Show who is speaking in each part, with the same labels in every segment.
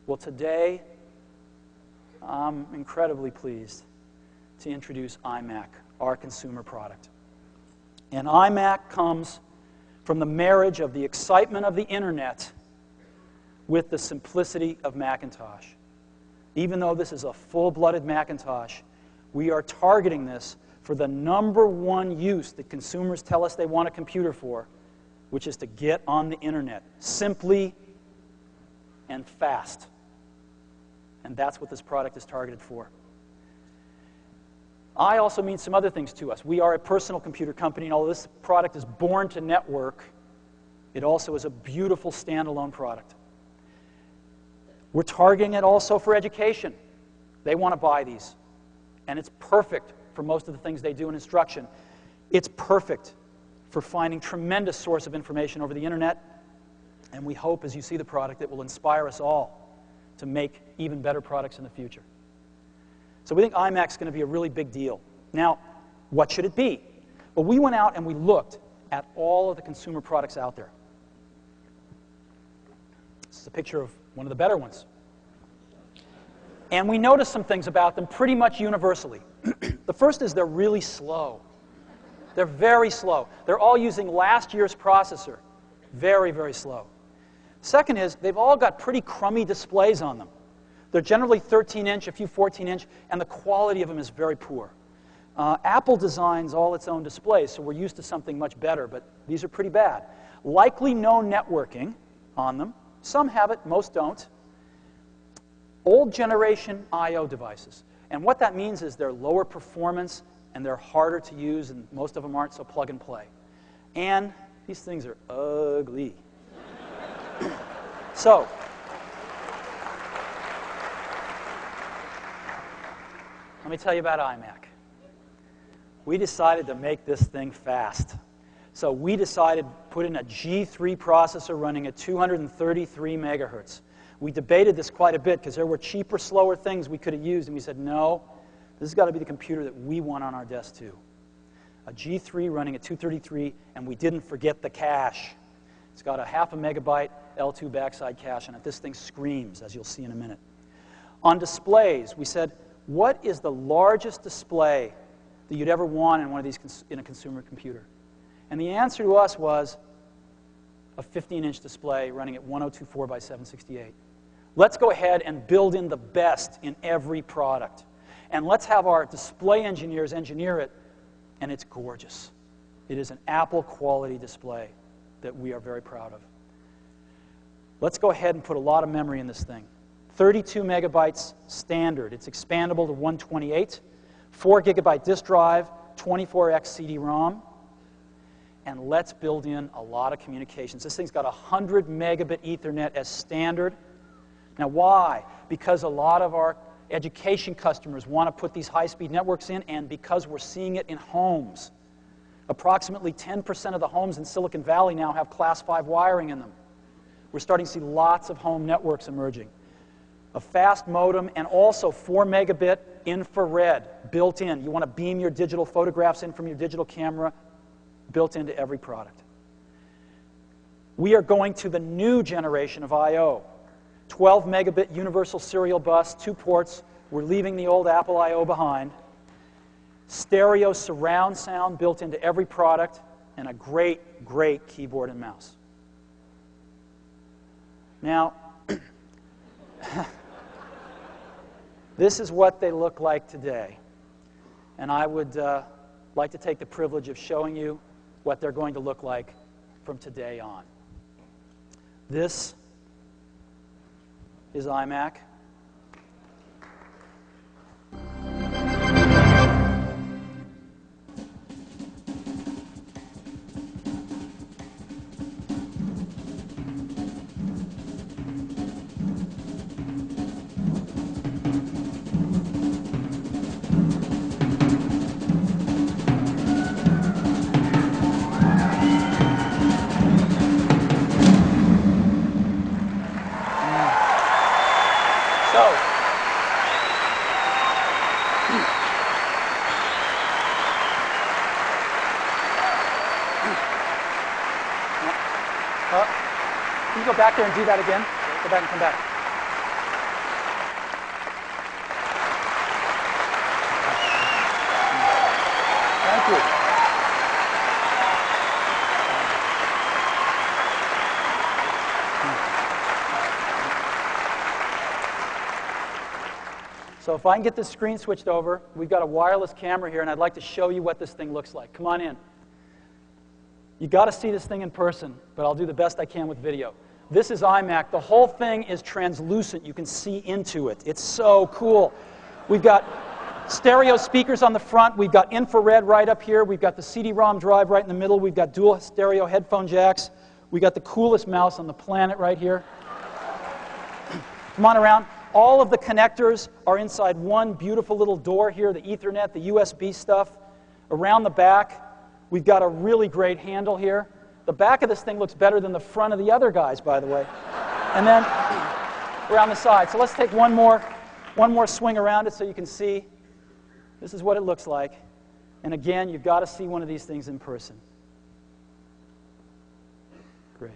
Speaker 1: Well, today, I'm incredibly pleased to introduce iMac, our consumer product. And iMac comes from the marriage of the excitement of the internet with the simplicity of Macintosh. Even though this is a full-blooded Macintosh, we are targeting this for the #1 use that consumers tell us they want a computer for, which is to get on the internet, simply and fast. And that's what this product is targeted for. I also mean some other things to us. We are a personal computer company, and although this product is born to network, it also is a beautiful standalone product. We're targeting it also for education. They want to buy these. And it's perfect for most of the things they do in instruction. It's perfect for finding tremendous source of information over the internet. And we hope, as you see the product, it will inspire us all to make even better products in the future. So we think iMac's going to be a really big deal. Now, what should it be? Well, we went out and we looked at all of the consumer products out there. This is a picture of one of the better ones. And we noticed some things about them pretty much universally. The first is they're really slow. They're very slow. They're all using last year's processor. Very, very slow. Second is they've all got pretty crummy displays on them. They're generally 13-inch, a few 14-inch, and the quality of them is very poor. Apple designs all its own displays, so we're used to something much better, but these are pretty bad. Likely no networking on them. Some have it, most don't. Old generation I/O devices. And what that means is they're lower performance and they're harder to use, and most of them aren't so plug and play. And these things are ugly. So, let me tell you about iMac. We decided to make this thing fast. So we decided to put in a G3 processor running at 233 megahertz. We debated this quite a bit because there were cheaper, slower things we could have used, and we said, no, this has got to be the computer that we want on our desk too. A G3 running at 233, and we didn't forget the cache. It's got a 0.5 megabyte L2 backside cache on it. This thing screams, as you'll see in a minute. On displays, we said, what is the largest display that you'd ever want in one of these in a consumer computer? And the answer to us was a 15-inch display running at 1024 by 768. Let's go ahead and build in the best in every product. And let's have our display engineers engineer it, and it's gorgeous. It is an Apple quality display that we are very proud of. Let's go ahead and put a lot of memory in this thing. 32 megabytes standard. It's expandable to 128. 4 gigabyte disk drive, 24x CD-ROM. And let's build in a lot of communications. This thing's got 100 megabit Ethernet as standard. Now why? Because a lot of our education customers want to put these high-speed networks in, and because we're seeing it in homes. Approximately 10% of the homes in Silicon Valley now have Class 5 wiring in them. We're starting to see lots of home networks emerging. A fast modem and also 4 megabit infrared built in. You want to beam your digital photographs in from your digital camera, built into every product. We are going to the new generation of I/O. 12 megabit universal serial bus, 2 ports. We're leaving the old Apple I/O behind. Stereo surround sound built into every product, and a great, great keyboard and mouse. Now, this is what they look like today. And I would like to take the privilege of showing you what they're going to look like from today on. This is iMac. Can you go back there and do that again? Go back and come back. So if I can get this screen switched over, we've got a wireless camera here, and I'd like to show you what this thing looks like. Come on in. You got to see this thing in person, but I'll do the best I can with video. This is iMac. The whole thing is translucent. You can see into it. It's so cool. We've got stereo speakers on the front. We've got infrared right up here. We've got the CD-ROM drive right in the middle. We've got dual stereo headphone jacks. We've got the coolest mouse on the planet right here. Come on around. All of the connectors are inside one beautiful little door here, the Ethernet, the USB stuff. Around the back, we've got a really great handle here. The back of this thing looks better than the front of the other guys, by the way. And then around the side. So let's take one more swing around it so you can see. This is what it looks like. And again, you've got to see one of these things in person. Great.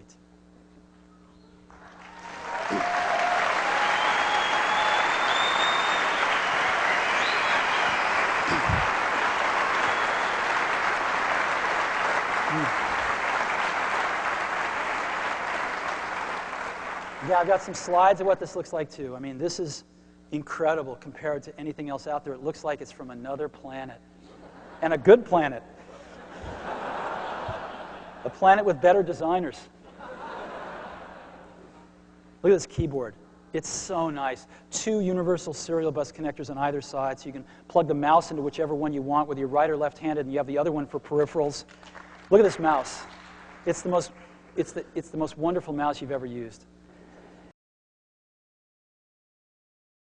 Speaker 1: Yeah, I've got some slides of what this looks like too. I mean, this is incredible compared to anything else out there. It looks like it's from another planet. And a good planet. A planet with better designers. Look at this keyboard. It's so nice. 2 universal serial bus connectors on either side, so you can plug the mouse into whichever one you want, whether you're right or left-handed, and you have the other one for peripherals. Look at this mouse. It's the most wonderful mouse you've ever used.